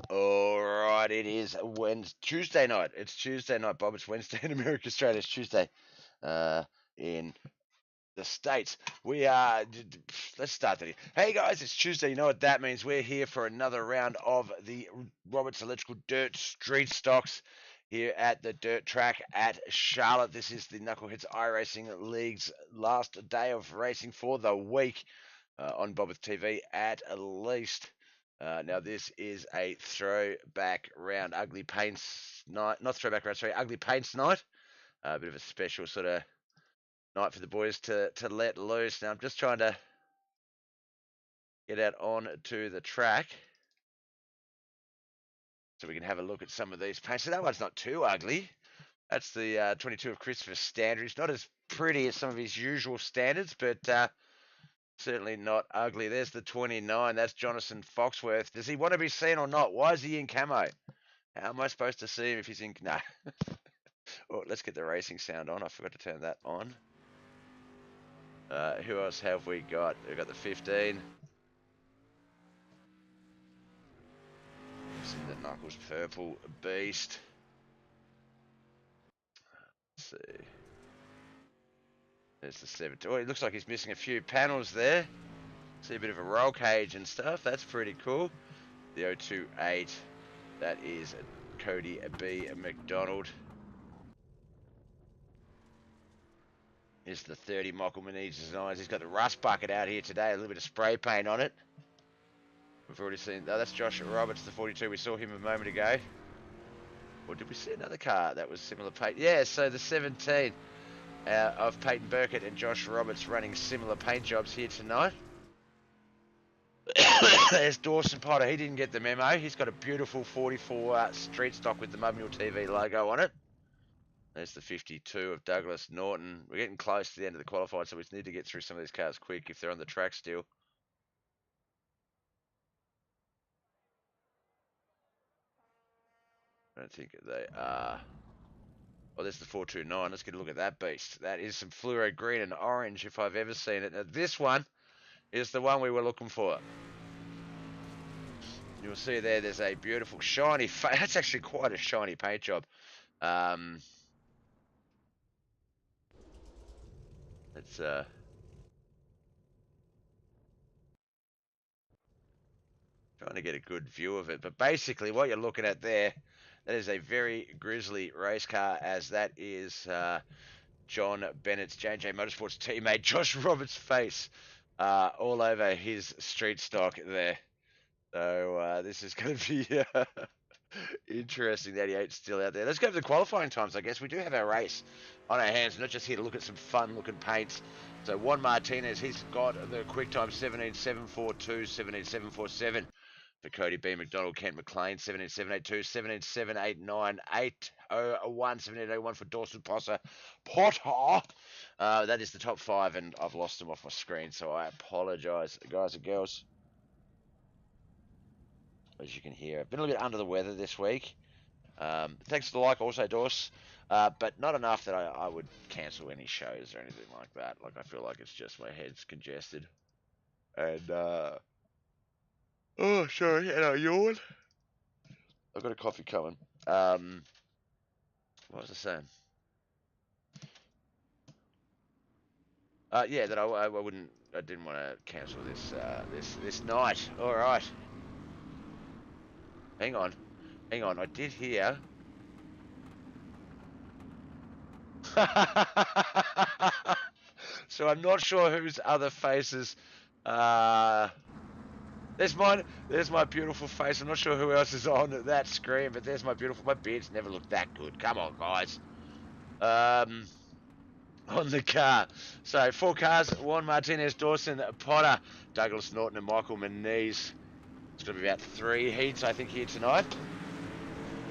All right, it is Tuesday night. It's Tuesday night, Bob. It's Wednesday in America, Australia. It's Tuesday in the States. We are. Let's start that. Hey guys, it's Tuesday. You know what that means? We're here for another round of the Roberts Electrical Dirt Street Stocks here at the dirt track at Charlotte. This is the Knuckleheadz iRacing League's last day of racing for the week on Bobbeth TV at least. Now this is a throwback round, ugly paints night, not throwback round, sorry, ugly paints night. A bit of a special sort of night for the boys to let loose. Now I'm just trying to get out on to the track so we can have a look at some of these paints. So that one's not too ugly. That's the 22 of Christopher Standard. He's not as pretty as some of his usual standards, but certainly not ugly. There's the 29. That's Jonathan Foxworth. Does he want to be seen or not? Why is he in camo? How am I supposed to see him if he's in... No. Oh, let's get the racing sound on. I forgot to turn that on. Who else have we got? We've got the 15. See the Knuckles Purple Beast. Let's see. There's the 17. Oh, it looks like he's missing a few panels there. See a bit of a roll cage and stuff. That's pretty cool. The 028. That is Cody B. McDonald. Is the 30 Michael Manise Designs. He's got the rust bucket out here today. A little bit of spray paint on it. We've already seen... Oh, that's Josh Roberts, the 42. We saw him a moment ago. Or did we see another car that was similar paint? Yeah, so the 17 of Peyton Burkett and Josh Roberts running similar paint jobs here tonight. There's Dawson Potter. He didn't get the memo. He's got a beautiful 44 street stock with the Mumule TV logo on it. There's the 52 of Douglas Norton. We're getting close to the end of the qualified, so we need to get through some of these cars quick if they're on the track still. I don't think they are. Oh, there's the 429. Let's get a look at that beast. That is some fluoro green and orange if I've ever seen it. Now, this one is the one we were looking for. You'll see there's a beautiful shiny... That's actually quite a shiny paint job. It's trying to get a good view of it, but basically what you're looking at there, that is a very grisly race car, as that is John Bennett's J&J Motorsports teammate Josh Roberts' face all over his street stock there. So this is going to be interesting that he ain't still out there. Let's go to the qualifying times, I guess. We do have our race on our hands. We're not just here to look at some fun-looking paints. So Juan Martinez, he's got the quick time 17.742, 17.747 for Cody B. McDonald, Kent McLean, 17.782, 17.789, 801, 17.801 for Dawson Potter. That is the top five, and I've lost them off my screen, so I apologize, guys and girls. As you can hear, I've been a little bit under the weather this week. Thanks for the like also, Dorse. But not enough that I would cancel any shows or anything like that. Like, I feel like it's just my head's congested. And, oh, sorry, and I yawn. I've got a coffee coming. What was I saying? Yeah, that I didn't want to cancel this night. All right. Hang on. I did hear. So I'm not sure whose other faces. There's mine. There's my beautiful face. I'm not sure who else is on that screen, but there's my beautiful. My beard's never looked that good. Come on, guys. On the car. So 4 cars: Juan Martinez, Dawson Potter, Douglas Norton, and Michael Manise. It's going to be about 3 heats, I think, here tonight.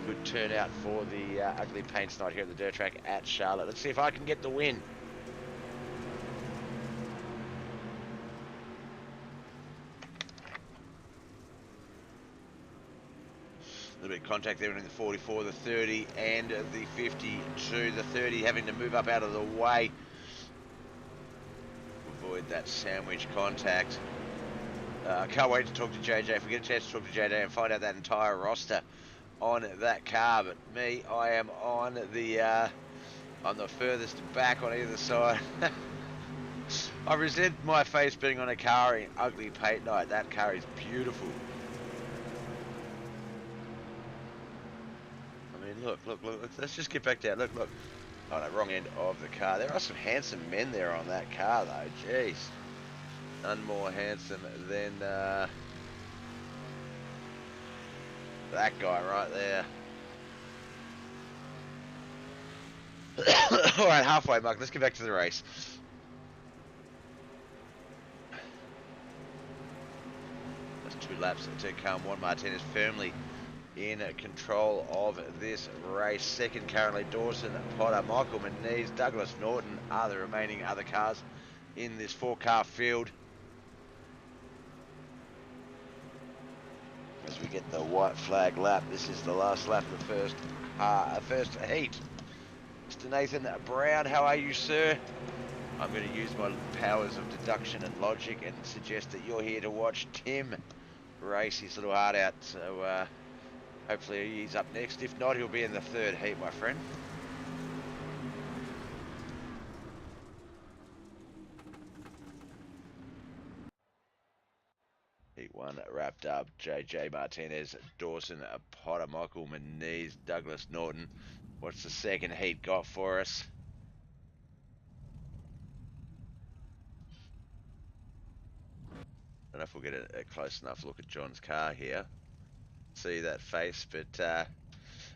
Good turnout for the ugly paints night here at the dirt track at Charlotte. Let's see if I can get the win. A little bit of contact there between the 44, the 30, and the 52. The 30 having to move up out of the way. Avoid that sandwich contact. Can't wait to talk to JJ. If we get a chance to talk to JJ and find out that entire roster on that car. But me, I am on the furthest back on either side. I resent my face being on a car in ugly paint night. That car is beautiful. I mean, look. Let's just get back down. Look. Oh no, wrong end of the car. There are some handsome men there on that car, though. Jeez, none more handsome than that guy right there. All right, halfway mark. Let's get back to the race. That's 2 laps to come. Juan Martinez firmly in control of this race. Second currently Dawson Potter, Michael Manise, Douglas Norton are the remaining other cars in this 4-car field. As we get the white flag lap, this is the last lap of the first heat. Mr. Nathan Brown, how are you, sir? I'm going to use my powers of deduction and logic and suggest that you're here to watch Tim race his little heart out. So hopefully he's up next. If not, he'll be in the 3rd heat, my friend. Heat 1 wrapped up. JJ Martinez, Dawson Potter, Michael Manise, Douglas Norton. What's the second heat got for us? I don't know if we'll get a close enough look at John's car here. See that face, but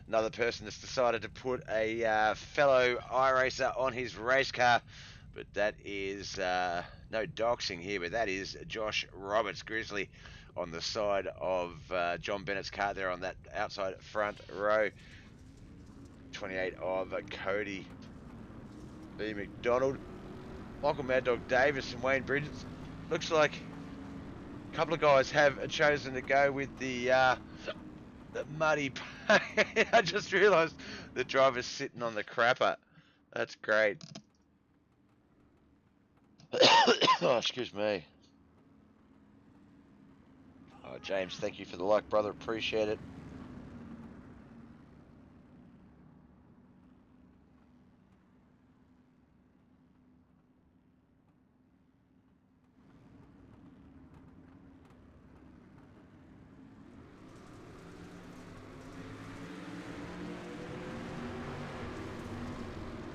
another person that's decided to put a fellow iRacer on his race car, but that is no doxing here, but that is Josh Roberts, Grizzly, on the side of John Bennett's car there on that outside front row. 28 of Cody B. McDonald, Michael Mad Dog Davis and Wayne Bridges. Looks like a couple of guys have chosen to go with the muddy paint. I just realised the driver's sitting on the crapper. That's great. Oh, excuse me. Oh, James, thank you for the like, brother. Appreciate it.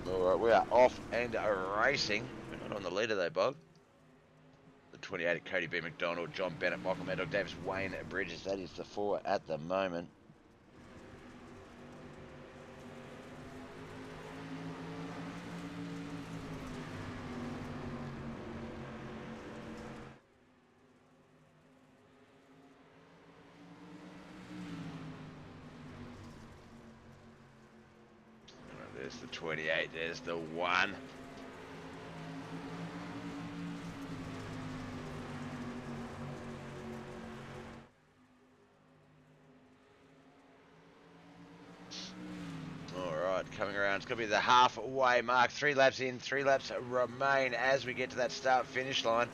Alright, we are off and racing. We're not on the leader though, Bob. The 28 of Cody B. McDonald, John Bennett, Michael Mad Dog Davis, Wayne Bridges. That is the 4 at the moment. There's the 28, there's the 1. Alright, coming around. It's going to be the halfway mark. 3 laps in, 3 laps remain as we get to that start-finish line.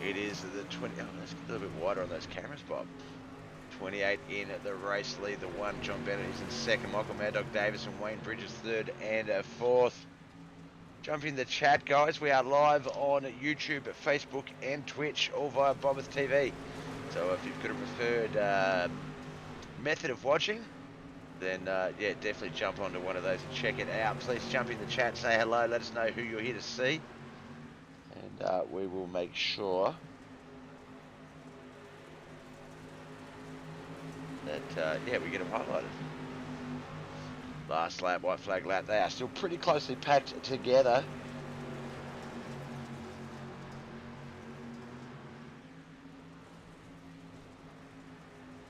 It is the 20... Oh, that's a little bit wider on those cameras, Bob. 28 in the race lead. The 1, John Bennett, is in 2nd. Michael Mad Dog Davis and Wayne Bridges 3rd and 4th. Jump in the chat, guys. We are live on YouTube, Facebook, and Twitch, all via Bobbers TV. So if you've got a preferred method of watching, then yeah, definitely jump onto one of those and check it out. Please jump in the chat, say hello, let us know who you're here to see, and we will make sure that yeah, we get them highlighted. Last lap, white flag lap. They are still pretty closely packed together.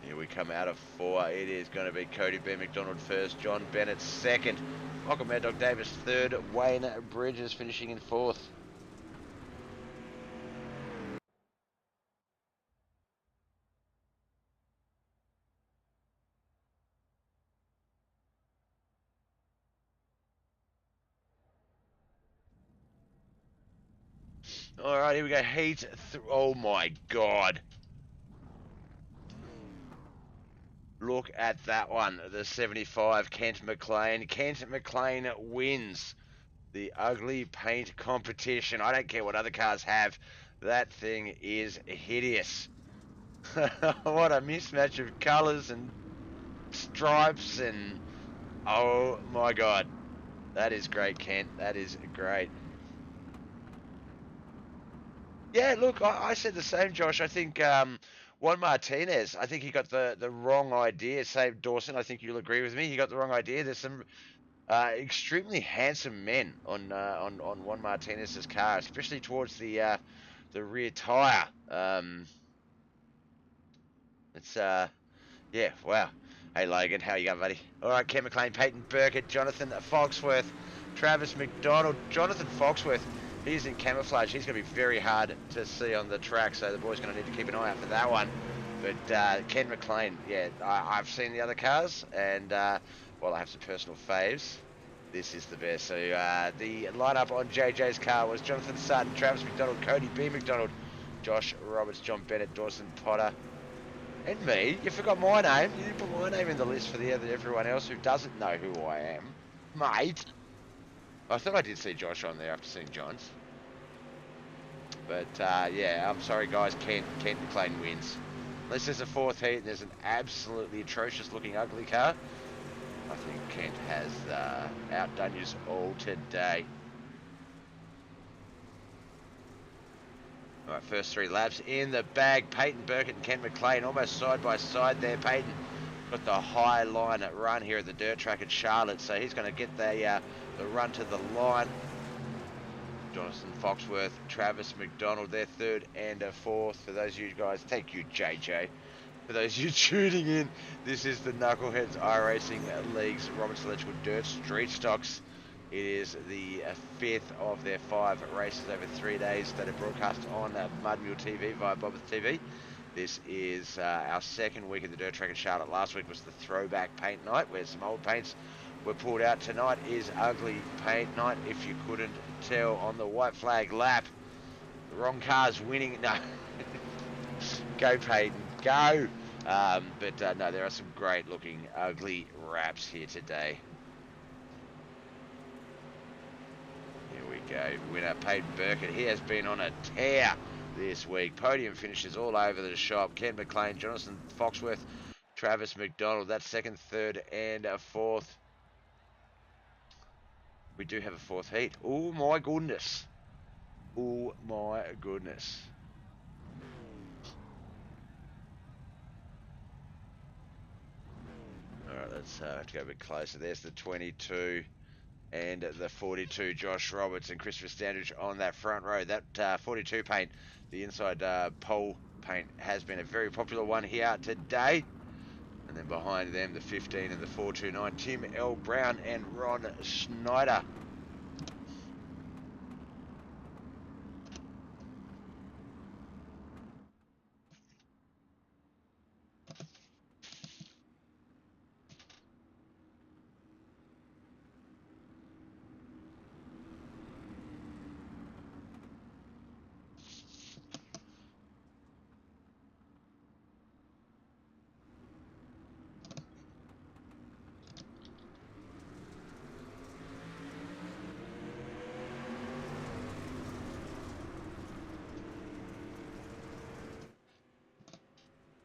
Here we come out of 4. It is going to be Cody B. McDonald first, John Bennett second, Michael Mad Dog Davis third, Wayne Bridges finishing in 4th. All right, here we go. Oh my God. Look at that one. The 75, Kent McLean. Kent McLean wins the ugly paint competition. I don't care what other cars have. That thing is hideous. What a mismatch of colours and stripes and oh my God. That is great, Kent. That is great. Yeah, look, I said the same, Josh. I think Juan Martinez, I think he got the wrong idea. Same Dawson, I think you'll agree with me. He got the wrong idea. There's some extremely handsome men on Juan Martinez's car, especially towards the rear tire. It's Yeah, wow. Hey Logan, how you going, buddy? All right, Ken McLean, Peyton Burkett, Jonathan Foxworth, Travis McDonald, Jonathan Foxworth. He's in camouflage. He's going to be very hard to see on the track, so the boy's going to need to keep an eye out for that one. But Ken McLean, yeah, I've seen the other cars, and while I have some personal faves, this is the best. So the lineup on JJ's car was Jonathan Sutton, Travis McDonald, Cody B. McDonald, Josh Roberts, John Bennett, Dawson Potter, and me. You forgot my name. You didn't put my name in the list for everyone else who doesn't know who I am. Mate. I thought I did see Josh on there after seeing John's. But, yeah, I'm sorry, guys. Kent McLean wins. Unless there's a fourth heat and there's an absolutely atrocious looking ugly car, I think Kent has outdone you all today. All right, first 3 laps in the bag. Peyton Burkett and Ken McLean almost side by side there. Peyton got the high line run here at the dirt track at Charlotte, so he's going to get the run to the line. Jonathan Foxworth, Travis McDonald, they're third and fourth. For those of you guys, thank you, JJ. For those of you tuning in, this is the Knuckleheadz iRacing League's Roberts Electrical Dirt Street Stocks. It is the 5th of their 5 races over 3 days that are broadcast on Mudmule TV via Bobbeth TV. This is our second week at the dirt track at Charlotte. Last week was the throwback paint night, where some old paints were pulled out. Tonight is ugly paint night, if you couldn't tell, on the white flag lap. The wrong car's winning. No. Go, Peyton. Go. No, there are some great looking ugly wraps here today. Here we go. Winner Peyton Burkett. He has been on a tear this week. Podium finishes all over the shop. Ken McLean, Jonathan Foxworth, Travis McDonald. That's second, third, and fourth. We do have a fourth heat. Oh my goodness. Oh my goodness. All right, let's have to go a bit closer. There's the 22 and the 42. Josh Roberts and Christopher Standridge on that front row. That 42 paint, the inside pole paint, has been a very popular one here today. And then behind them, the 15 and the 429, Tim L. Brown and Ron Schneider.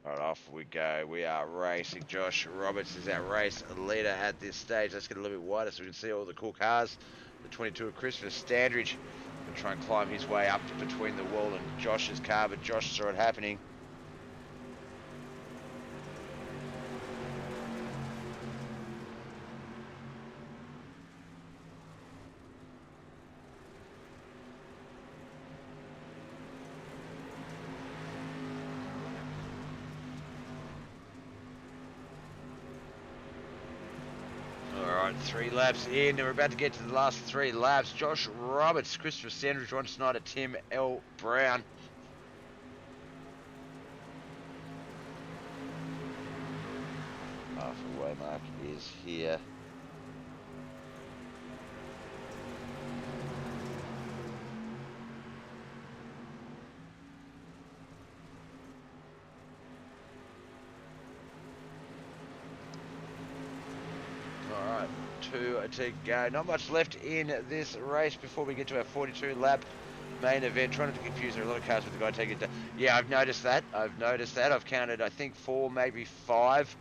All right, off we go. We are racing. Josh Roberts is our race leader at this stage. Let's get a little bit wider so we can see all the cool cars. The 22 of Christopher Standridge will try and climb his way up between the wall and Josh's car, but Josh saw it happening. Alright, 3 laps in, and we're about to get to the last 3 laps. Josh Roberts, Christopher Sandridge, Ron Snyder, Tim L. Brown. Halfway mark is here. 42 to go. Not much left in this race before we get to our 42 lap main event. Trying not to confuse, there are a lot of cars with the guy taking it down. Yeah, I've noticed that. I've counted, I think, 4, maybe 5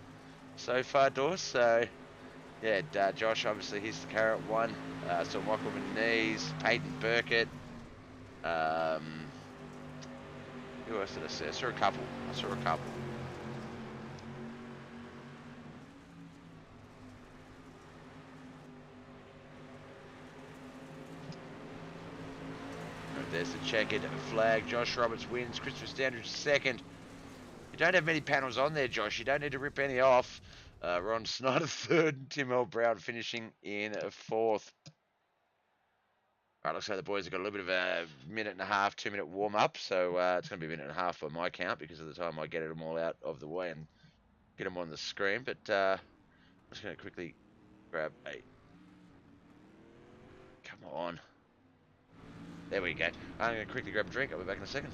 so far, Dawes. So, yeah, Josh, obviously, he's the current one. So Michael Manise, Peyton Burkett. Who else did I see? I saw a couple. There's the checkered flag. Josh Roberts wins. Christopher Standridge second. You don't have many panels on there, Josh. You don't need to rip any off. Ron Snyder third. Tim L. Brown finishing in fourth. All right, looks like the boys have got a little bit of a 1.5, 2-minute warm up. So it's going to be 1.5 by my count because of the time I get them all out of the way and get them on the screen. But I'm just going to quickly grab a. Come on. There we go. I'm going to quickly grab a drink. I'll be back in a second.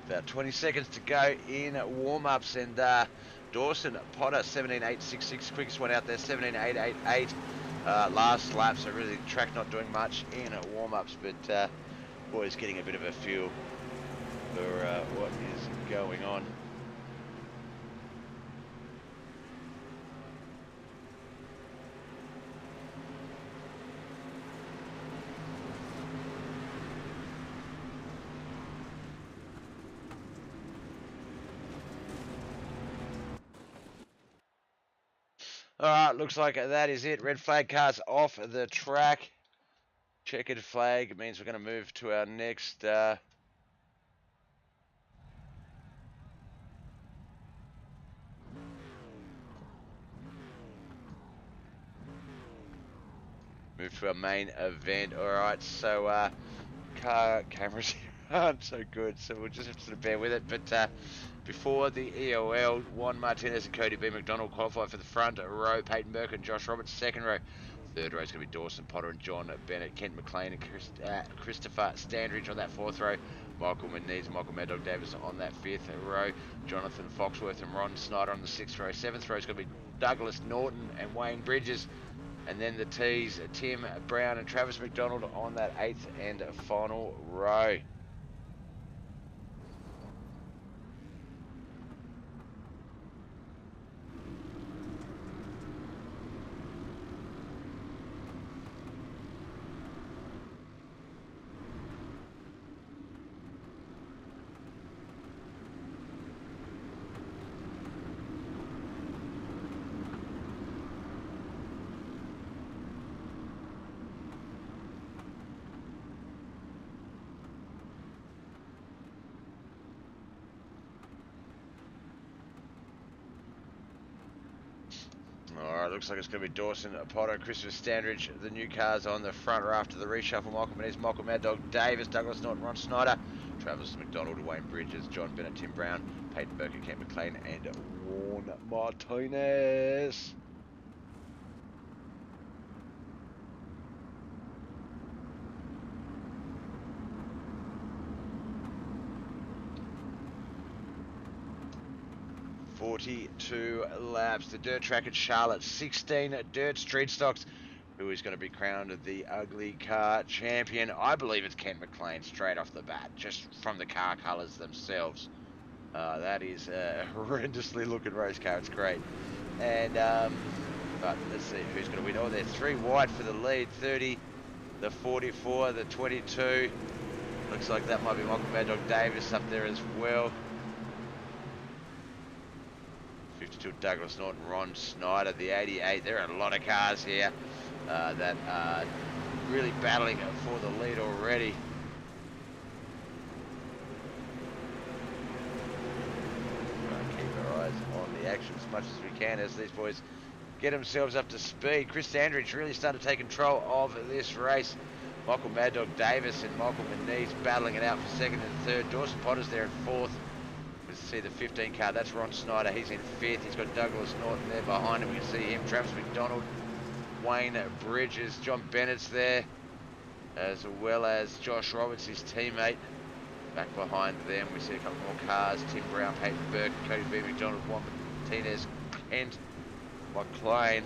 About 20 seconds to go in warm-ups, and Dawson Potter 17.866, quickest one out there, 17.888 last lap. So really, the track not doing much in warm-ups, but boys getting a bit of a feel for what is going on. Alright, looks like that is it. Red flag cars off the track. Checkered flag means we're going to move to our next... move to our main event. Alright, so cameras here aren't so good, so we'll just have to sort of bear with it. But before the EOL, Juan Martinez and Cody B. McDonald qualify for the front row. Peyton Burke and Josh Roberts, second row. Third row is going to be Dawson Potter and John Bennett, Kent McLean and Christopher Standridge on that fourth row. Michael Manise and Michael Mad Dog Davis on that fifth row. Jonathan Foxworth and Ron Snyder on the sixth row. Seventh row is going to be Douglas Norton and Wayne Bridges. And then the T's, Tim Brown and Travis McDonald on that eighth and final row. Alright, looks like it's going to be Dawson, Potter, Christopher Standridge, the new cars on the front row after the reshuffle. Michael Manise, Michael Mad Dog Davis, Douglas Norton, Ron Snyder, Travis McDonald, Wayne Bridges, John Bennett, Tim Brown, Peyton Burke, Kent McLean, and Juan Martinez. .42 laps. The dirt track at Charlotte, 16 dirt street stocks. who is going to be crowned the ugly car champion. I believe it's Ken McLean straight off the bat, just from the car colours themselves. That is a horrendously looking race car. It's great. And, but let's see who's going to win. Oh, they're 3 wide for the lead. 30, the 44, the 22. Looks like that might be Michael Mad Dog Davis up there as well. 52 Douglas Norton, Ron Snyder, the 88. There are a lot of cars here that are really battling for the lead already. Keep our eyes on the action as much as we can as these boys get themselves up to speed. Chris Andridge really started to take control of this race. Michael Mad Dog Davis and Michael Moniz battling it out for second and third. Dawson Potter's there in fourth. Let's see the 15 car. That's Ron Snyder. He's in fifth. He's got Douglas Norton there behind him. We can see him. Travis McDonald, Wayne Bridges, John Bennett's there, as well as Josh Roberts, his teammate. Back behind them, we see a couple more cars. Tim Brown, Peyton Burke, Cody B. McDonald, Juan Martinez, Kent McLean.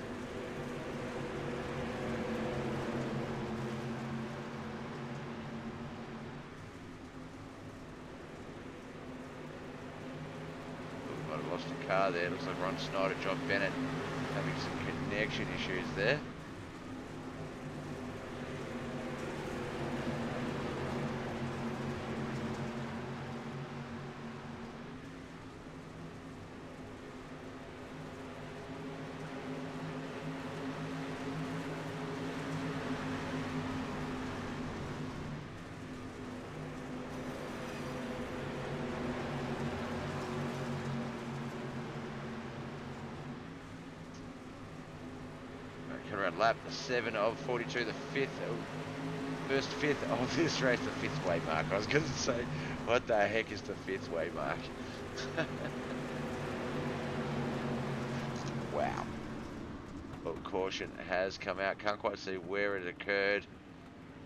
Might have lost a car there. Looks like Ron Snyder, John Bennett having some connection issues there. Around lap 7 of 42, the first fifth of this race, the fifth way mark. I was going to say, what the heck is the fifth way mark? Wow. Well, caution has come out. Can't quite see where it occurred.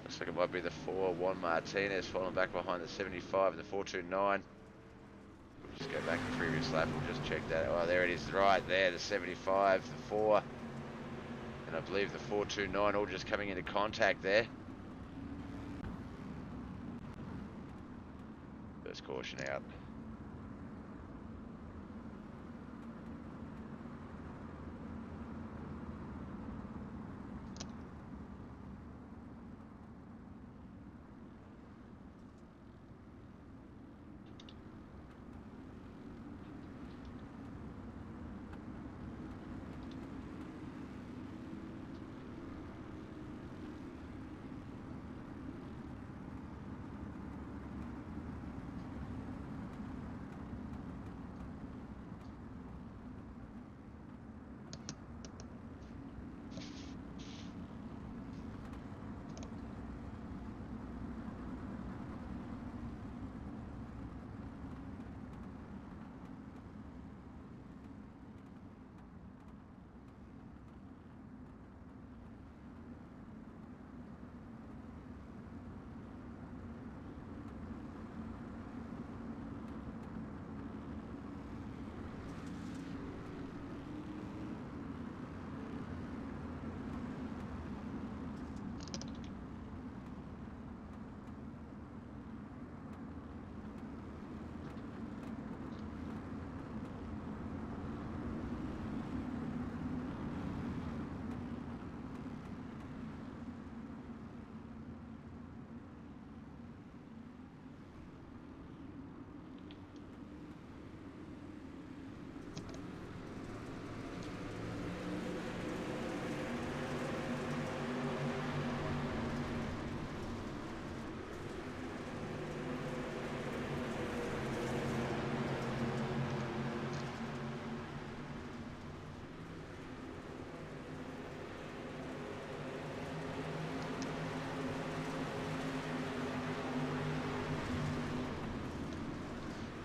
Looks like it might be the 4, Juan Martinez falling back behind the 75 and the 429. We'll just go back to the previous lap. We'll just check that. Oh, there it is right there, the 75, the 4. And I believe the 429 all just coming into contact there. First caution out.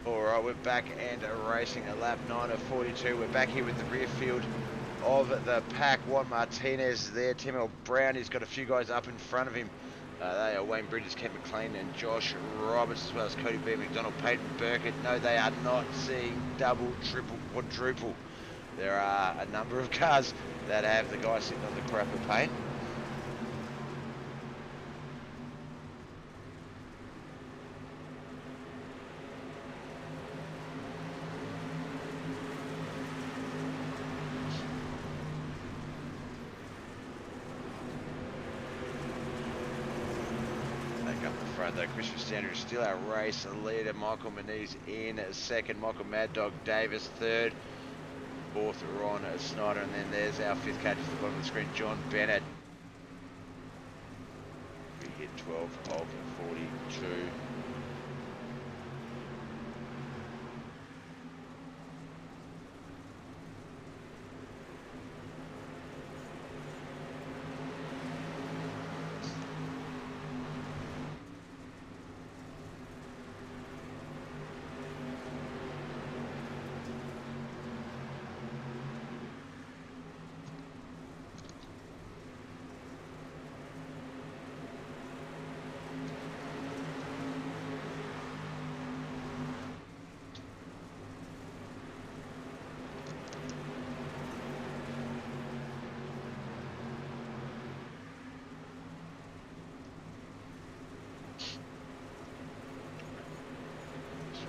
Alright, we're back and racing at lap 9 of 42. We're back here with the rear field of the pack. Juan Martinez there. Tim Brown, he's got a few guys up in front of him. They are Wayne Bridges, Kent McLean and Josh Roberts, as well as Cody B. McDonald, Peyton Burkett. No, they are not seeing double, triple, quadruple. There are a number of cars that have the guy sitting on the crapper paint. moment though. Christopher Standard is still our race leader. Michael Moniz in second. Michael Mad Dog Davis third. Fourth, Ron Snyder. And then there's our fifth coach at the bottom of the screen, John Bennett. We hit 12 of 42.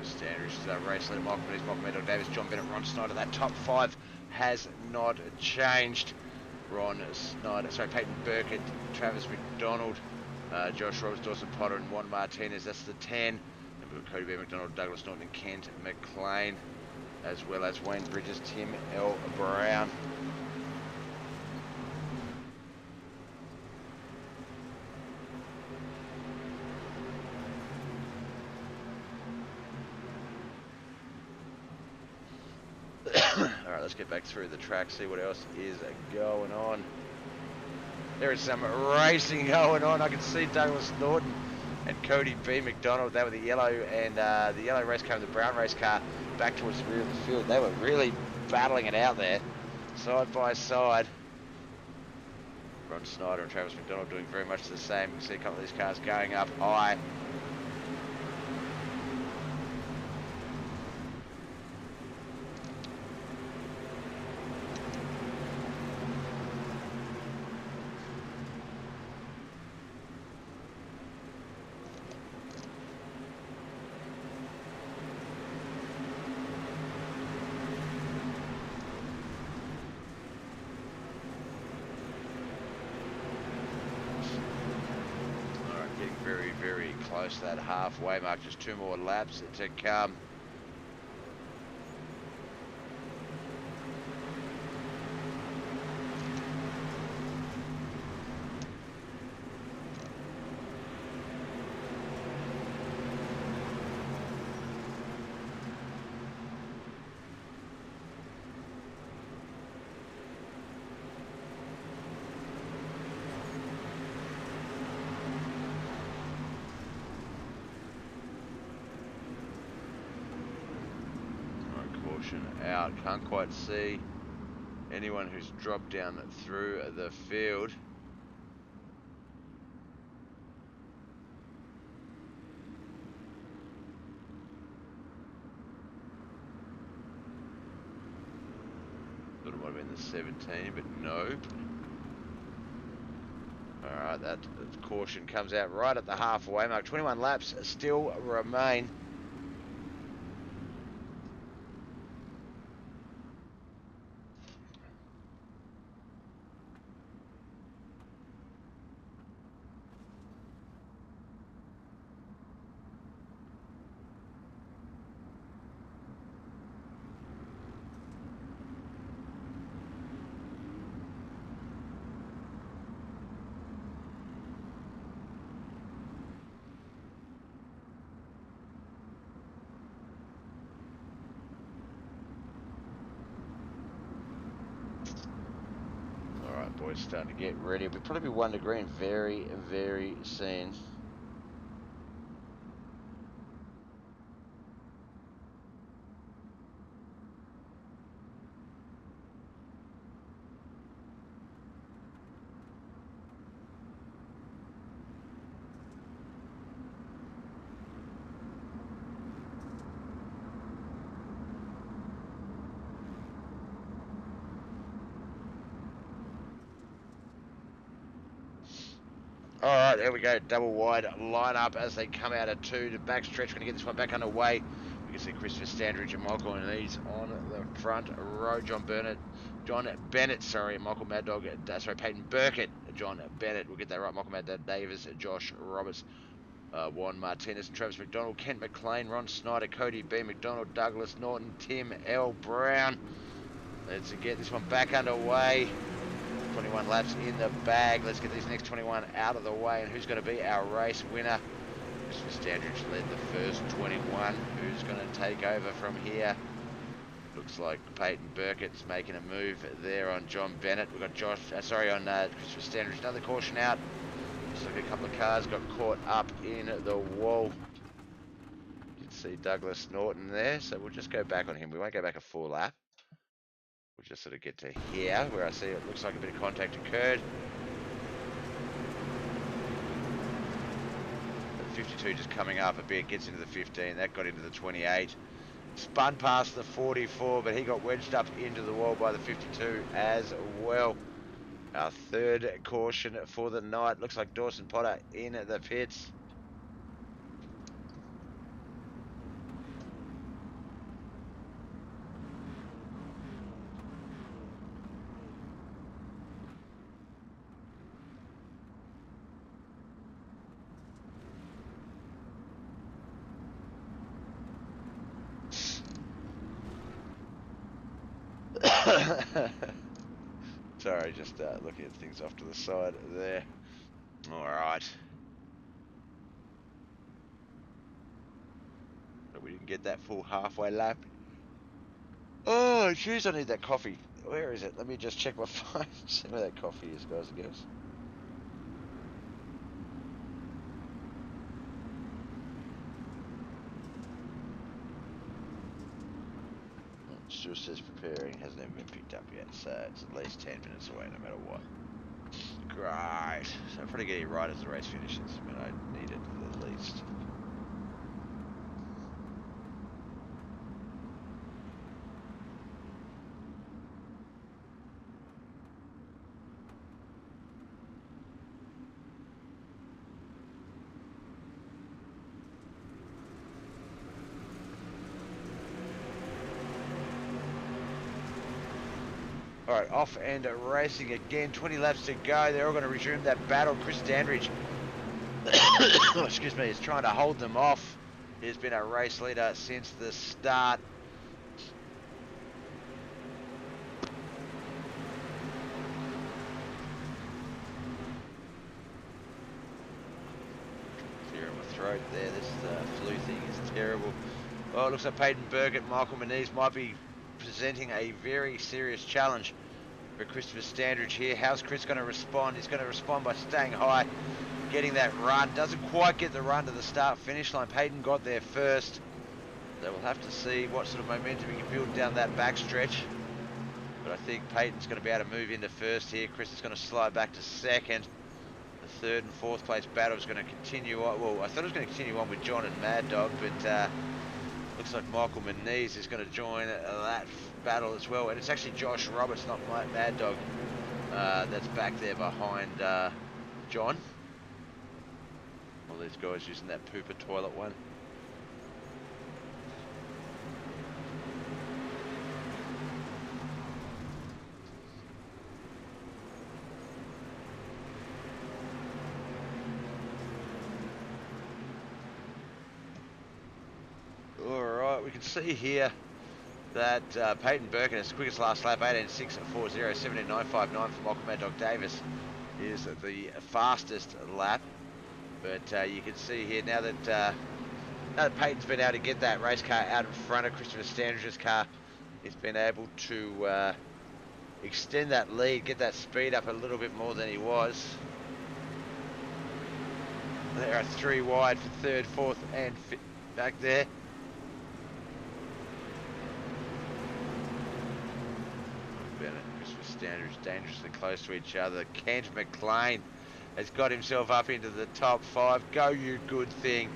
Standards is our race leader, Michael Moniz, Michael Mad Dog Davis, John Bennett, Ron Snyder. That top five has not changed. Ron Snyder, sorry, Peyton Burkett, Travis McDonald, Josh Roberts, Dawson Potter, and Juan Martinez. That's the 10. And we've got Cody B. McDonald, Douglas Norton, and Kent McLean, as well as Wayne Bridges, Tim L. Brown. Alright, let's get back through the track, see what else is going on. There is some racing going on. I can see Douglas Norton and Cody B. McDonald. They were the yellow and the yellow race car and the brown race car back towards the rear of the field. They were really battling it out there, side by side. Ron Snyder and Travis McDonald doing very much the same. You can see a couple of these cars going up high. Very close to that halfway mark, just 2 more laps to come. Out, can't quite see anyone who's dropped down through the field. Thought it might have been the 17, but no. Alright, that caution comes out right at the halfway mark. 21 laps still remain. Boys starting to get ready. It'll probably be 1 degree and very, very soon. Alright, there we go. Double wide line up as they come out of 2 to backstretch. We're going to get this one back underway. We can see Christopher Standridge and Michael Moniz on the front row. John Bennett, Michael Mad Dog, Peyton Burkett, John Bennett. We'll get that right. Michael Mad Dog Davis, Josh Roberts, Juan Martinez and Travis McDonald, Kent McLean, Ron Snyder, Cody B. McDonald, Douglas Norton, Tim L. Brown. Let's get this one back underway. 21 laps in the bag. Let's get these next 21 out of the way. And who's going to be our race winner? Christopher Standridge led the first 21. Who's going to take over from here? Looks like Peyton Burkett's making a move there on John Bennett. We've got on Christopher Standridge. Another caution out. Looks like a couple of cars got caught up in the wall. You can see Douglas Norton there, so we'll just go back on him. We won't go back a full lap. We'll just sort of get to here, where I see it looks like a bit of contact occurred. The 52 just coming up a bit, gets into the 15, that got into the 28. Spun past the 44, but he got wedged up into the wall by the 52 as well. Our third caution for the night. Looks like Dawson Potter in the pits. Sorry, just looking at things off to the side there. Alright. But we didn't get that full halfway lap. Oh, jeez, I need that coffee. Where is it? Let me just check my phone. See where that coffee is, guys and girls. Still says preparing, hasn't even been picked up yet, so it's at least 10 minutes away no matter what. Great. So I'm probably getting it right as the race finishes, but I need it at least. Alright, off and racing again. 20 laps to go. They're all going to resume that battle. Chris Dandridge, excuse me, is trying to hold them off. He's been a race leader since the start. Clear in my throat there. This flu thing is terrible. Well, it looks like Peyton Burkett, Michael Moniz might be presenting a very serious challenge for Christopher Standridge here. How's Chris going to respond? He's going to respond by staying high, getting that run. Doesn't quite get the run to the start finish line. Peyton got there first. So we'll have to see what sort of momentum he can build down that back stretch. But I think Peyton's going to be able to move into first here. Chris is going to slide back to second. The third and fourth place battle is going to continue on. Well, I thought it was going to continue on with John and Mad Dog, but looks like Michael Moniz is going to join that battle as well. And it's actually Josh Roberts, not Mad Dog, that's back there behind John. All these guys using that pooper toilet one. Alright, we can see here that Peyton Burkett has quickest last lap, 18.640, 17.959 for Michael Mad Dog Davis is the fastest lap. But you can see here now that Peyton's been able to get that race car out in front of Christopher Standridge's car, he's been able to extend that lead, get that speed up a little bit more than he was. There are three wide for third, fourth, and fifth back there. Bennett and Christopher Standridge dangerously close to each other. Kent McLean has got himself up into the top five. Go, you good thing.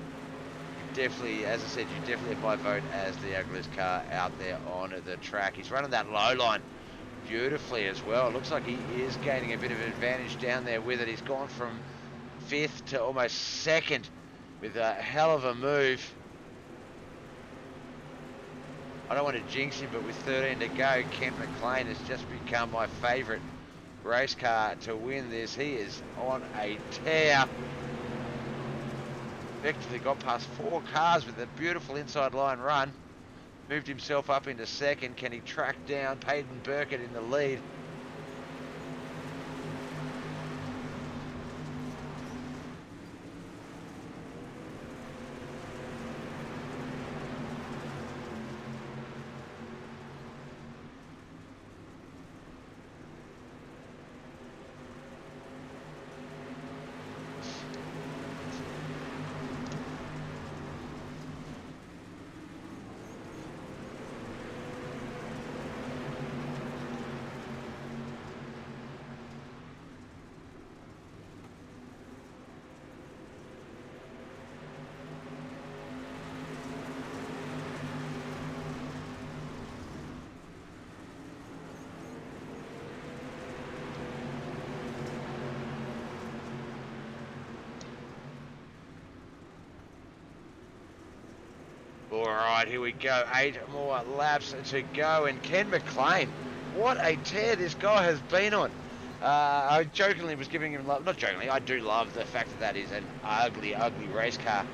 Definitely, as I said, you definitely have my vote as the ugliest car out there on the track. He's running that low line beautifully as well. It looks like he is gaining a bit of an advantage down there with it. He's gone from fifth to almost second with a hell of a move. I don't want to jinx him, but with 13 to go, Kent McLean has just become my favourite race car to win this. He is on a tear. Effectively got past 4 cars with a beautiful inside line run. Moved himself up into second. Can he track down Peyton Burkett in the lead? All right, here we go. 8 more laps to go. And Ken McLean, what a tear this guy has been on. I jokingly was giving him love. Not jokingly, I do love the fact that that is an ugly, ugly race car.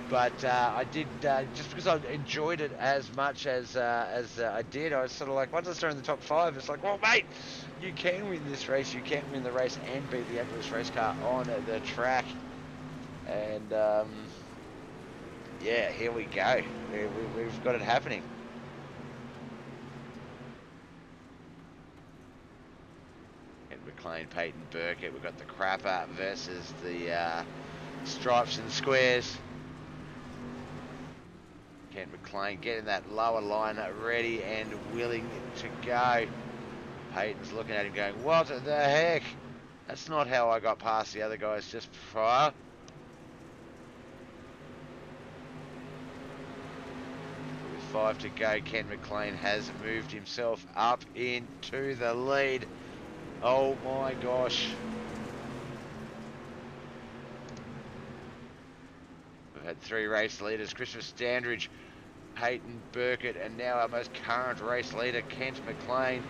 But I did, just because I enjoyed it as much as I did, I was sort of like, once I started in the top 5, it's like, well, mate, you can win this race. You can win the race and beat the ugliest race car on the track. And, yeah, here we go. We've got it happening. And McLean, Peyton Burkett. We've got the crapper versus the stripes and squares. Ken McLean getting that lower line ready and willing to go. Peyton's looking at him going, what the heck? That's not how I got past the other guys just prior. With 5 to go, Ken McLean has moved himself up into the lead. Oh my gosh. We've had 3 race leaders, Christopher Standridge, Peyton Burkett, and now our most current race leader, Kent McLean.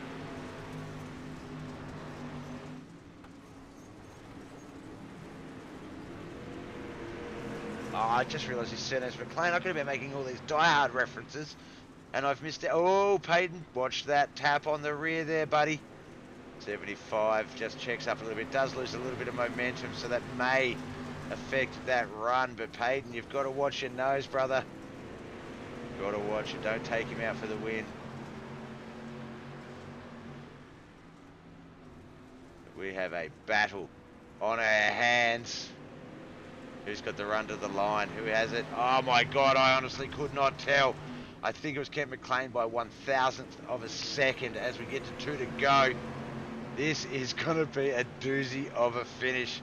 Oh, I just realised his surname's McLean. I could have been making all these Die Hard references, and I've missed it. Oh, Peyton, watch that tap on the rear there, buddy. 75 just checks up a little bit, does lose a little bit of momentum, so that may affect that run. But Peyton, you've got to watch your nose, brother. Got to watch it. Don't take him out for the win. We have a battle on our hands. Who's got the run to the line? Who has it? Oh my God, I honestly could not tell. I think it was Kent McLean by 1,000th of a second as we get to 2 to go. This is going to be a doozy of a finish.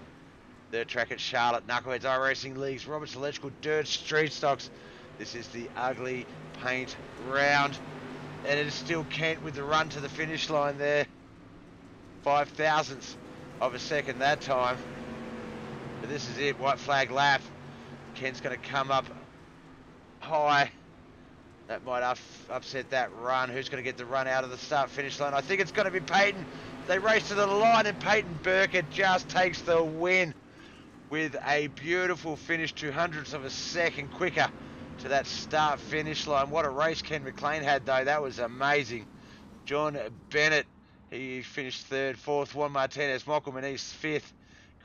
Third track at Charlotte, Knuckleheadz iRacing Leagues, Roberts Electrical Dirt Street Stocks. This is the ugly paint round. And it is still Kent with the run to the finish line there. 5,000ths of a second that time. But this is it, white flag lap. Kent's going to come up high. That might upset that run. Who's going to get the run out of the start-finish line? I think it's going to be Peyton. They race to the line, and Peyton Burkett just takes the win with a beautiful finish, 200ths of a second quicker to that start-finish line. What a race Ken McLean had, though. That was amazing. John Bennett, he finished third. Fourth, Juan Martinez. Michael Manise, fifth.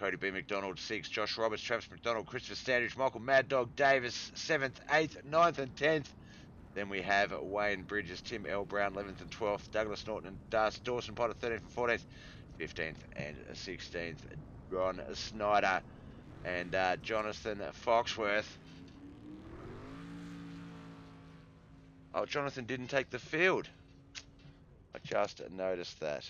Cody B. McDonald, 6th. Josh Roberts, Travis McDonald, Christopher Standridge, Michael Mad Dog Davis, 7th, 8th, 9th, and 10th. Then we have Wayne Bridges, Tim L. Brown, 11th and 12th. Douglas Norton and Dawson Potter, 13th and 14th. 15th and 16th. Ron Snyder and Jonathan Foxworth. Oh, Jonathan didn't take the field. I just noticed that.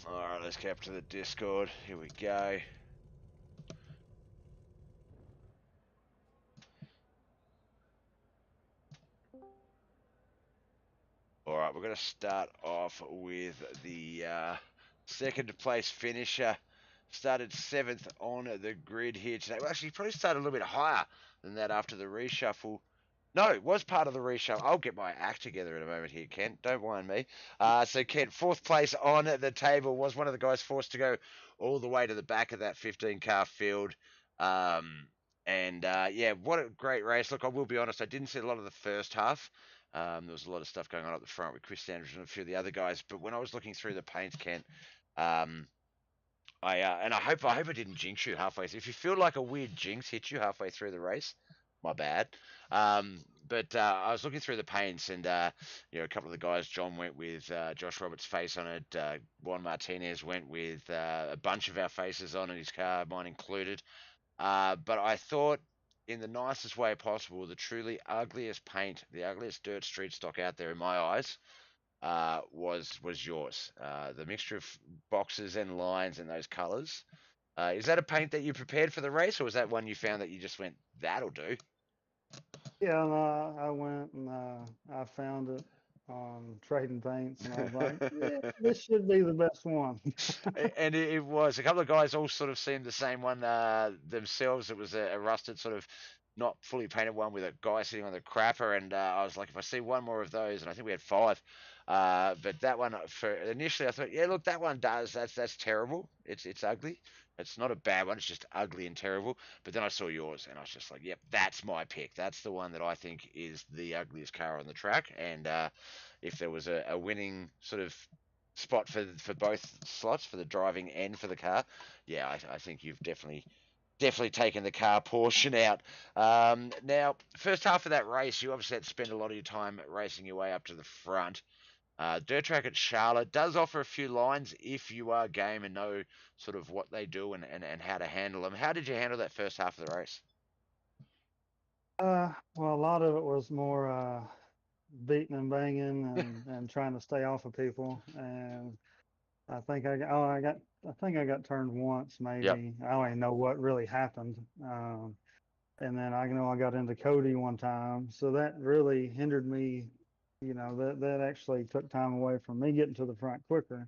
Alright, let's get up to the Discord. Here we go. Alright, right, we're going to start off with the second place finisher. Started seventh on the grid here today. Well, actually, he probably started a little bit higher than that after the reshuffle. No, it was part of the reshuffle. I'll get my act together in a moment here, Kent. Don't mind me. So, Kent, fourth place on the table, was one of the guys forced to go all the way to the back of that 15-car field. Yeah, what a great race. Look, I will be honest, I didn't see a lot of the first half. There was a lot of stuff going on up the front with Chris Sanders and a few of the other guys. But when I was looking through the paints, Kent, um, I hope I didn't jinx you halfway through. If you feel like a weird jinx hit you halfway through the race, my bad. But I was looking through the paints, and a couple of the guys. John went with Josh Roberts' face on it. Juan Martinez went with a bunch of our faces on in his car, mine included. But I thought, in the nicest way possible, the truly ugliest paint, the ugliest dirt street stock out there in my eyes, was yours. The mixture of boxes and lines and those colours. Is that a paint that you prepared for the race, or was that one you found that you just went, that'll do? Yeah, and I went and I found it on Trading Paints, and I was like, yeah, this should be the best one. And it was a couple of guys all sort of seemed the same one themselves. It was a rusted sort of not fully painted one with a guy sitting on the crapper, and I was like, if I see one more of those, and I think we had five. But that one, for initially, I thought, yeah, look, that one does. That's terrible. It's ugly. It's not a bad one. It's just ugly and terrible. But then I saw yours, and I was just like, yep, that's my pick. That's the one that I think is the ugliest car on the track. And if there was a winning sort of spot for both slots, for the driving and for the car, yeah, I think you've definitely taken the car portion out. Now, first half of that race, you obviously had to spend a lot of your time racing your way up to the front. Dirt track at Charlotte does offer a few lines if you are game and know sort of what they do and how to handle them. How did you handle that first half of the race? Well, a lot of it was more beating and banging and trying to stay off of people. And I think I got turned once, Yep. maybe. I don't even know what really happened. And then I know I got into Cody one time, so that really hindered me. That actually took time away from me getting to the front quicker.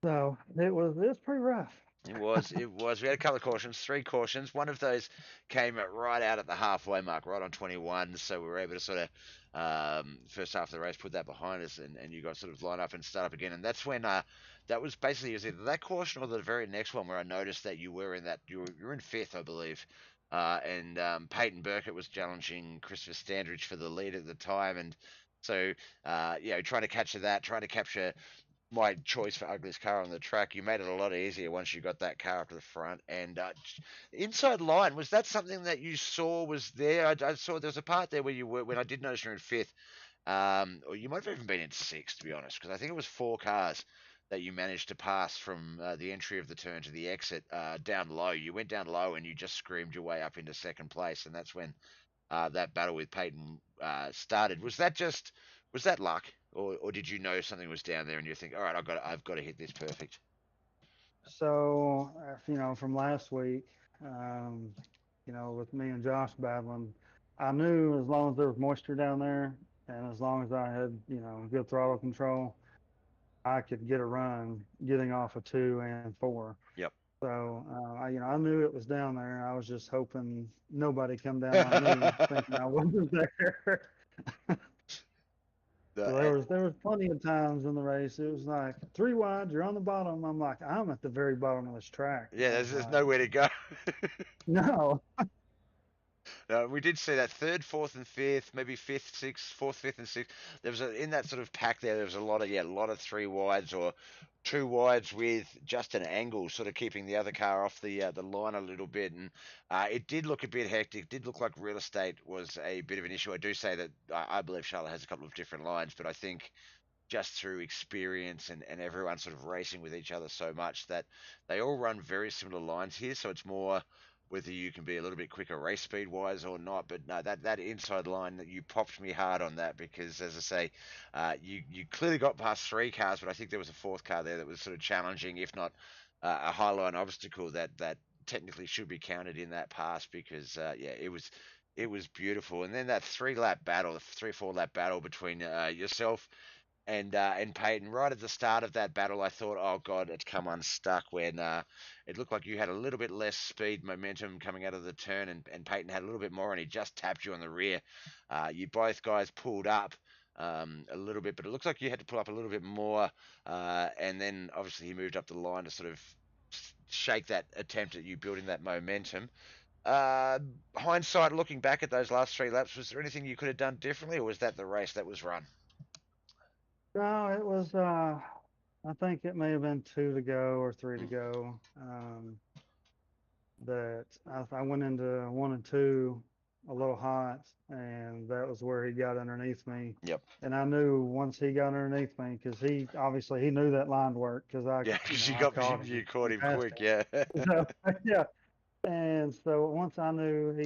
So it was pretty rough. It was. It was. We had a couple of cautions, three cautions. One of those came right out at the halfway mark, right on 21. So we were able to sort of, first half of the race, put that behind us, and you guys sort of line up and start up again. And that's when that was basically, it was either that caution or the very next one where I noticed that you were in that, you were in fifth, I believe. And Peyton Burkett was challenging Christopher Standridge for the lead at the time. And so, trying to capture that, trying to capture my choice for ugliest car on the track. You made it a lot easier once you got that car up to the front. And inside line, was that something that you saw was there? I saw there was a part there where you were, when I did notice you're in fifth, or you might have even been in sixth, to be honest, because I think it was four cars that you managed to pass from the entry of the turn to the exit down low. You went down low and you just screamed your way up into second place, and that's when that battle with Peyton started. Was that luck, or did you know something was down there and you think, all right, I've got to hit this perfect? So, from last week, um, with me and Josh battling, I knew as long as there was moisture down there and as long as I had, good throttle control, I could get a run getting off of two and four. Yep. So, I knew it was down there. I was just hoping nobody come down on me thinking I wasn't there. So The, there was plenty of times in the race. It was like three wide, you're on the bottom. I'm like, I'm at the very bottom of this track. yeah, I was there's like, nowhere to go. no. No, we did see that third, fourth, and fifth, maybe fifth, sixth, fourth, fifth, and sixth. There was in that sort of pack there. There was a lot of three wides or two wides with just an angle, sort of keeping the other car off the line a little bit. And it did look a bit hectic. It did look like real estate was a bit of an issue. I do say that I believe Charlotte has a couple of different lines, but I think just through experience and everyone sort of racing with each other so much that they all run very similar lines here. So it's more whether you can be a little bit quicker race speed wise or not. But no, that inside line that you popped me hard on that because, as I say, you clearly got past three cars, but I think there was a fourth car there that was sort of challenging, if not a high line obstacle that technically should be counted in that pass because yeah, It was beautiful. And then that 3 lap battle, the 3 4 lap battle between yourself and Peyton. Right at the start of that battle, I thought, oh god, it's come unstuck. When it looked like you had a little bit less speed, momentum coming out of the turn, and Peyton had a little bit more, and he just tapped you on the rear. You both guys pulled up. A little bit, but it looks like you had to pull up a little bit more, and then obviously he moved up the line to sort of shake that attempt at you building that momentum. Uh, Hindsight, looking back at those last 3 laps, was there anything you could have done differently, or was that the race that was run? No, it was. I think it may have been two to go or three to Mm, go. That I went into one and two a little hot, and that was where he got underneath me. yep. And I knew once he got underneath me, because he obviously he knew that line worked, because Yeah, because I you, caught him you caught and him passed quick. Yeah. him. So yeah, and so once I knew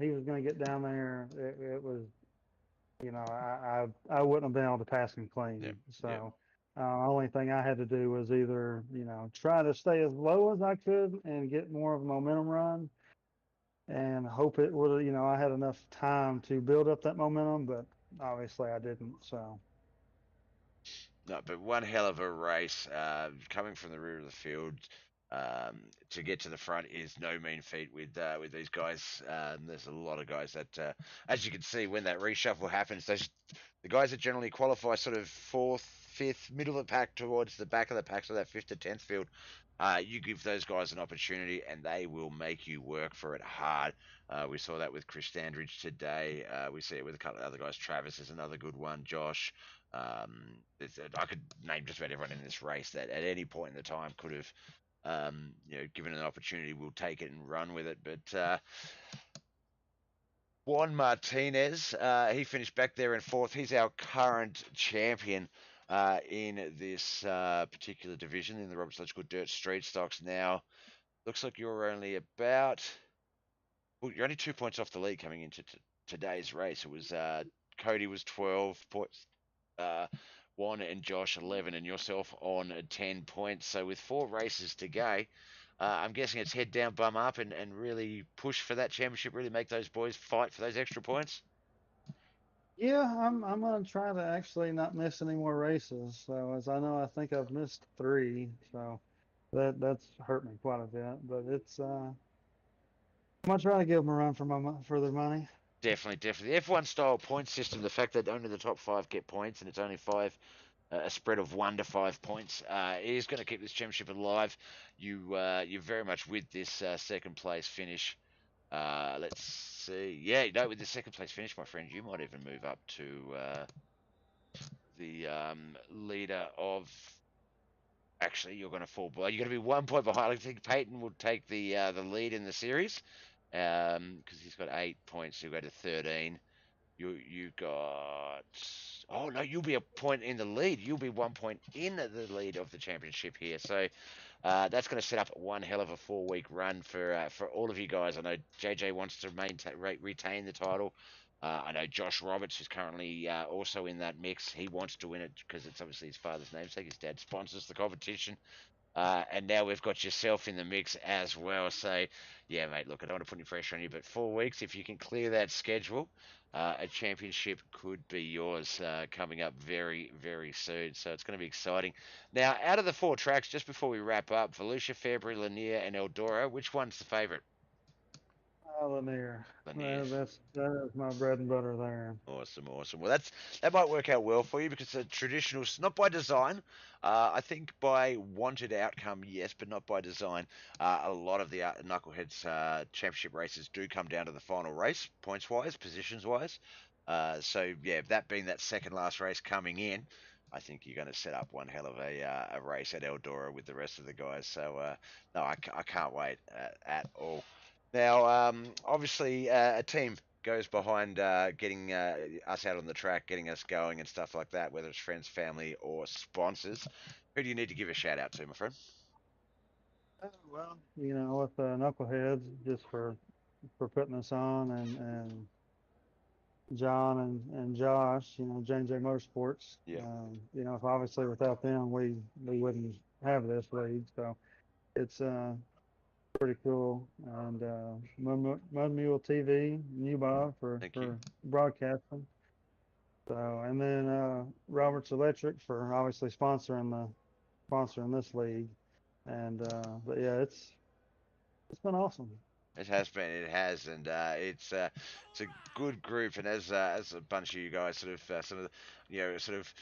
he was going to get down there, it was, I wouldn't have been able to pass him Yep. clean. Yep. So only thing I had to do was either try to stay as low as I could and get more of a momentum run, and hope it would, I had enough time to build up that momentum, but obviously I didn't. So No, but one hell of a race. Coming from the rear of the field to get to the front is no mean feat with these guys. There's a lot of guys that, as you can see, when that reshuffle happens, the guys that generally qualify sort of fourth, fifth, middle of the pack towards the back of the pack, so that fifth to 10th field, you give those guys an opportunity and they will make you work for it hard. We saw that with Chris Standridge today. We see it with a couple of other guys. Travis is another good one. Josh. I could name just about everyone in this race that at any point in the time could have, given an opportunity, will take it and run with it. But Juan Martinez, he finished back there in fourth. He's our current champion in this particular division in the Roberts Electrical Dirt Street Stocks. Now, looks like you're only about, well, you're only 2 points off the lead coming into today's race. It was Cody was 12 points, uh, Juan and Josh 11, and yourself on 10 points. So with 4 races to go, I'm guessing it's head down, bum up, and really push for that championship. Really make those boys fight for those extra points. yeah, I'm gonna try to actually not miss any more races. So as I know, I think I've missed three, so that's hurt me quite a bit. But I'm gonna try to give them a run for their money. Definitely, definitely. The F1 style point system, the fact that only the top 5 get points and it's only five, a spread of 1 to 5 points, is going to keep this championship alive. You're very much with this second place finish. Let's see. Yeah, no, with the second place finish, my friend, you might even move up to the leader of. Actually, you're going to fall below. You're going to be 1 point behind. I think Peyton will take the lead in the series because he's got 8 points. He'll go to 13. You got. Oh no, you'll be a point in the lead. You'll be 1 point in the lead of the championship here. So that's going to set up one hell of a 4 week run for all of you guys. I know JJ wants to retain the title. I know Josh Roberts, who's currently also in that mix, he wants to win it because it's obviously his father's namesake. His dad sponsors the competition. And now we've got yourself in the mix as well. So, yeah, mate, look, I don't want to put any pressure on you, but 4 weeks, if you can clear that schedule, a championship could be yours coming up very, very soon. So it's going to be exciting. Now, out of the 4 tracks, just before we wrap up, Volusia, Fairbury, Lanier, and Eldora, which one's the favourite? Lanier. Lanier. That is my bread and butter there. Awesome, awesome. Well, that might work out well for you because the traditional, not by design. I think by wanted outcome, yes, but not by design. A lot of the Knuckleheads championship races do come down to the final race, points wise, positions wise. So yeah, that being that second last race coming in, I think you're going to set up one hell of a race at Eldora with the rest of the guys. So no, I can't wait at all. Now, obviously, a team goes behind getting us out on the track, getting us going, and stuff like that, whether it's friends, family, or sponsors. Who do you need to give a shout out to, my friend? Well, with Knuckleheads, just for putting us on, and John and Josh, J&J Motorsports. Yeah. If obviously without them, we wouldn't have this league. So it's pretty cool. And Mud Mule TV, you Bob Thank you. for broadcasting. So and then Roberts Electric for obviously sponsoring this league. And but yeah, it's been awesome. It has been, it has, and it's a good group, and as a bunch of you guys sort of some of the, sort of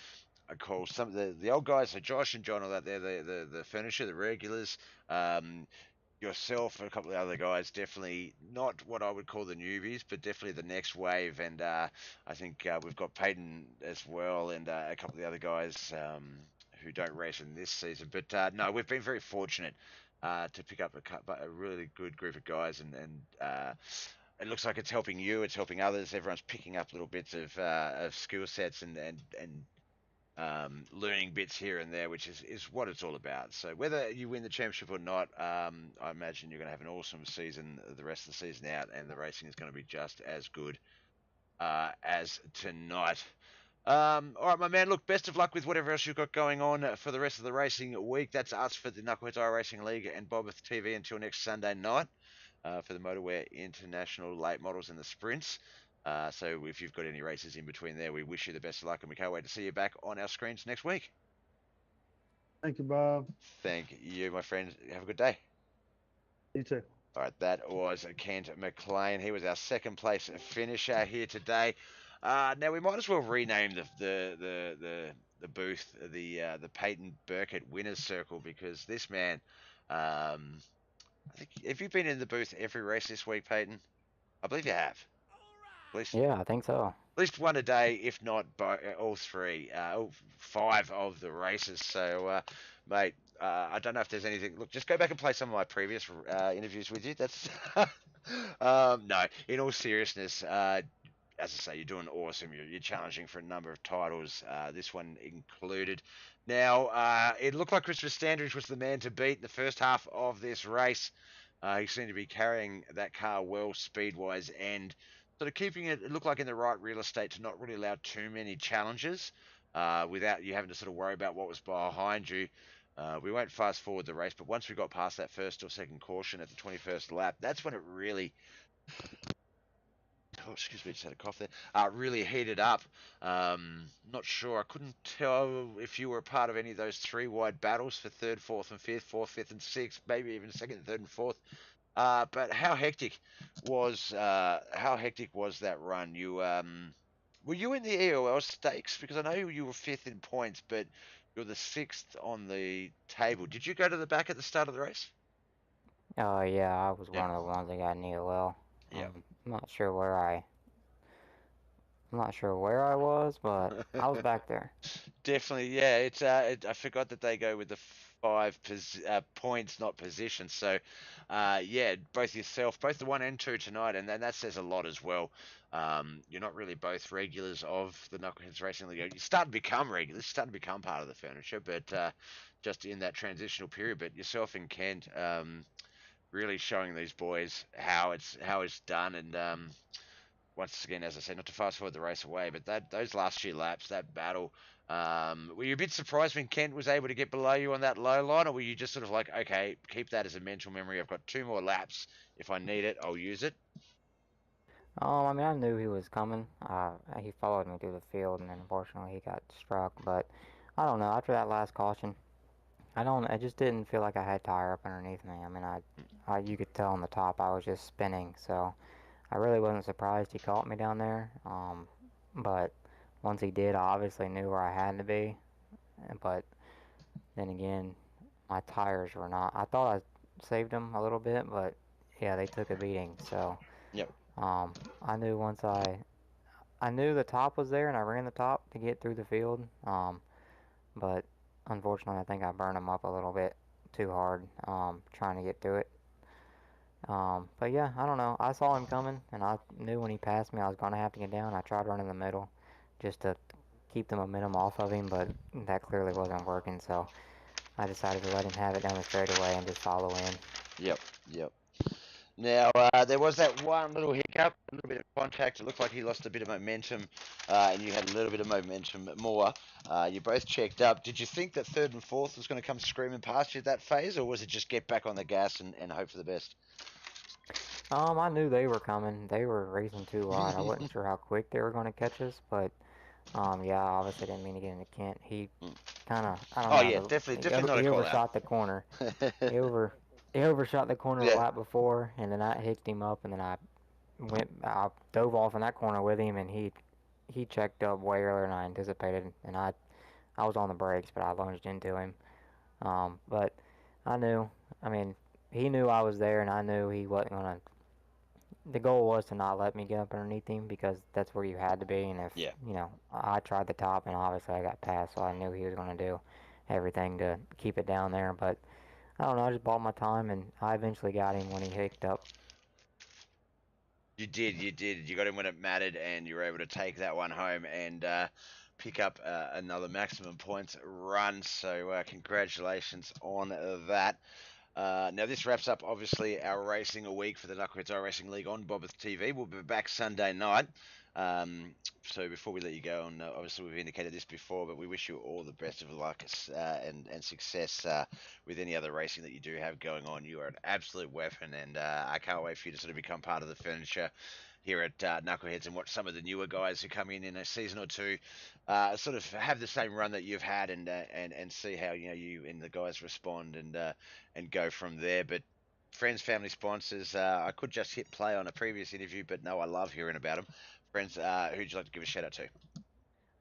I call some of the old guys, so Josh and John, all that there, the furniture, the regulars, um, yourself and a couple of other guys, definitely not what I would call the newbies, but definitely the next wave. And I think we've got Peyton as well, and a couple of the other guys who don't race in this season. But no, we've been very fortunate to pick up a really good group of guys, and it looks like it's helping you, it's helping others. Everyone's picking up little bits of skill sets and learning bits here and there, which is what it's all about. So whether you win the championship or not, I imagine you're going to have an awesome season the rest of the season out, and the racing is going to be just as good as tonight. All right, my man. Look, best of luck with whatever else you've got going on for the rest of the racing week. That's us for the Knuckleheadz iRacing League and Bobbeth TV until next Sunday night for the Motorwear International Late Models and the Sprints. So if you've got any races in between there, we wish you the best of luck, and we can't wait to see you back on our screens next week. Thank you, Bob. Thank you, my friend. Have a good day. You too. All right, that was Kent McLean. He was our second place finisher here today. Now we might as well rename the booth the Peyton Burkett Winners Circle, because this man, I think, have you been in the booth every race this week, Peyton? I believe you have. At least Yeah, I think so. At least one a day, if not all three, all five of the races. So, mate, I don't know if there's anything. Look, just go back and play some of my previous interviews with you. That's no. In all seriousness, as I say, you're doing awesome. You're challenging for a number of titles, this one included. Now, it looked like Christopher Standridge was the man to beat in the first half of this race. He seemed to be carrying that car well speed-wise, and sort of keeping it looked like in the right real estate to not really allow too many challenges without you having to sort of worry about what was behind you. We won't fast forward the race, but once we got past that first or second caution at the 21st lap, that's when it really, oh, excuse me, just had a cough there, really heated up. Not sure, I couldn't tell if you were a part of any of those three wide battles for third, fourth, and fifth, fourth, fifth, and sixth, maybe even second, third, and fourth. But how hectic was that run? You were you in the EOL stakes? Because I know you were fifth in points, but you're the sixth on the table. Did you go to the back at the start of the race? Oh yeah, I was Yeah. one of the ones that got an EOL. Yeah. I'm not sure where I was, but I was back there. Definitely, yeah. I forgot that they go with the five points, not positions. So, yeah, both yourself, both the 1 and 2 tonight, and then that says a lot as well. You're not really both regulars of the Knuckleheadz Racing League. You're starting to become regulars, starting to become part of the furniture, but just in that transitional period. But yourself and Kent, really showing these boys how it's done, and once again, as I said, not to fast forward the race away, but those last few laps, that battle, were you a bit surprised when Kent was able to get below you on that low line, or were you just sort of like, okay, keep that as a mental memory? I've got 2 more laps. If I need it, I'll use it. I mean, I knew he was coming. He followed me through the field, and then unfortunately he got struck. But I don't know. After that last caution, I just didn't feel like I had tire up underneath me. I mean, you could tell on the top I was just spinning. So I really wasn't surprised he caught me down there. But once he did, I obviously knew where I had to be. But then again, my tires were not. I thought I saved them a little bit, but yeah, they took a beating. So Yep. I knew I knew the top was there, and I ran the top to get through the field. But unfortunately, I think I burned them up a little bit too hard trying to get through it. But yeah, I don't know. I saw him coming, and I knew when he passed me I was going to have to get down. I tried running the middle just to keep the momentum off of him, but that clearly wasn't working, so I decided to let him have it down the straightaway and just follow in. Yep. Yep. Now, there was that one little hiccup, a little bit of contact. It looked like he lost a bit of momentum, and you had a little bit of momentum more. You both checked up. Did you think that third and fourth was going to come screaming past you at that phase, or was it just get back on the gas and hope for the best? I knew they were coming. They were racing too hard. I wasn't sure how quick they were going to catch us, but yeah, I obviously didn't mean to get into Kent. He kind of, I don't Oh know, yeah, definitely not a he call out. overshot the corner. He over he overshot the corner the Yeah, lap before, and then I hicked him up, and then I dove off in that corner with him, and he checked up way earlier than I anticipated, and I was on the brakes, but I lunged into him. But I knew, I mean, he knew I was there, and I knew he wasn't gonna. The goal was to not let me get up underneath him because that's where you had to be, and if yeah. I tried the top, and obviously I got past, so I knew he was gonna do everything to keep it down there, but. I don't know. I just bought my time, and I eventually got him when he hicked up. You did, you did. You got him when it mattered, and you were able to take that one home and pick up another maximum points run. So congratulations on that. Now this wraps up obviously our racing a week for the Knuckleheadz iRacing League on Bobbeth TV. We'll be back Sunday night. So before we let you go, and obviously we've indicated this before, but we wish you all the best of luck and success with any other racing that you do have going on. You are an absolute weapon, and I can't wait for you to sort of become part of the furniture here at Knuckleheadz and watch some of the newer guys who come in a season or two sort of have the same run that you've had and see how you and the guys respond and go from there. But friends, family, sponsors, I could just hit play on a previous interview, but no, I love hearing about them. Friends, who'd you like to give a shout out to?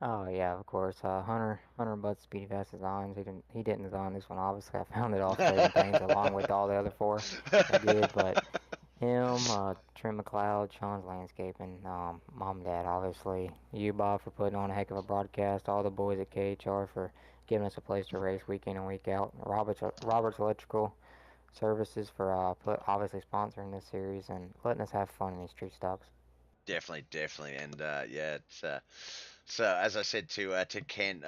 Oh yeah, of course. Hunter Bud Speedy Fast Designs. He didn't design this one. Obviously, I found it off Trading Pains along with all the other four that did. But him, Trim McLeod, Sean's Landscaping, Mom and Dad, obviously. You, Bob, for putting on a heck of a broadcast. All the boys at KHR for giving us a place to race week in and week out. Robert's Electrical Services for obviously sponsoring this series and letting us have fun in these street stocks. Definitely, definitely, and yeah, it's so as I said to Ken,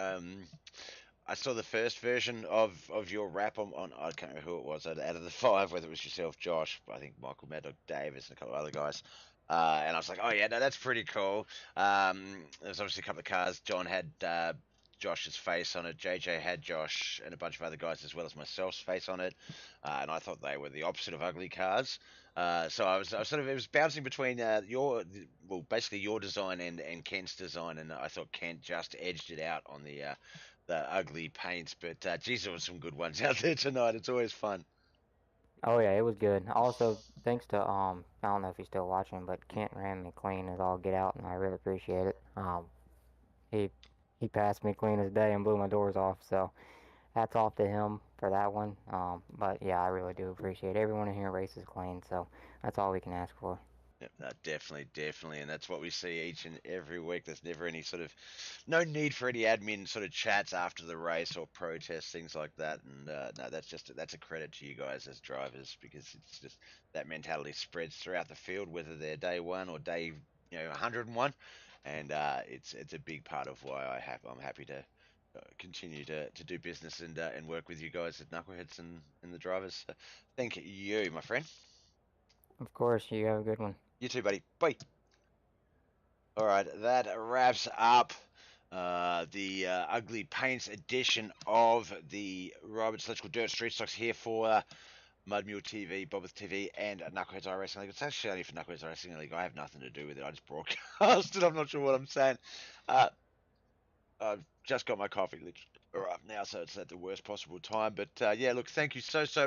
I saw the first version of your rap on I can't remember who it was out of the five, whether it was yourself, Josh, I think Michael, Mad Dog, Davis, and a couple of other guys. And I was like, oh yeah, no, that's pretty cool. There was obviously a couple of cars. John had Josh's face on it. JJ had Josh and a bunch of other guys as well as myself's face on it. And I thought they were the opposite of ugly cars. So I was sort of it was bouncing between basically your design and Kent's design, and I thought Kent just edged it out on the ugly paints. But geez, there were some good ones out there tonight. It's always fun. Oh yeah, it was good. Also, thanks to I don't know if he's still watching, but Kent ran me clean as all get out, and I really appreciate it. He he passed me clean as day and blew my doors off, so hats off to him for that one. But yeah, I really do appreciate it. Everyone in here races clean, so that's all we can ask for. Yep, no, definitely, definitely, and that's what we see each and every week. There's never any sort of no need for any admin sort of chats after the race or protests, things like that. And no, that's a credit to you guys as drivers because it's just that mentality spreads throughout the field, whether they're day one or day 101, and it's a big part of why I'm happy to continue to do business and work with you guys at Knuckleheads and the drivers. So thank you, my friend. Of course, you have a good one. You too, buddy. Bye. All right, that wraps up the Ugly Paints edition of the Roberts Electrical Dirt Street Stocks here for Mud Mule TV, Bobbeth TV, and Knuckleheadz iRacing League. It's actually only for Knuckleheadz iRacing League. I have nothing to do with it. I just broadcast it. I'm not sure what I'm saying. Uh, I've just got my coffee right now, so it's at the worst possible time. But yeah, look, thank you so much.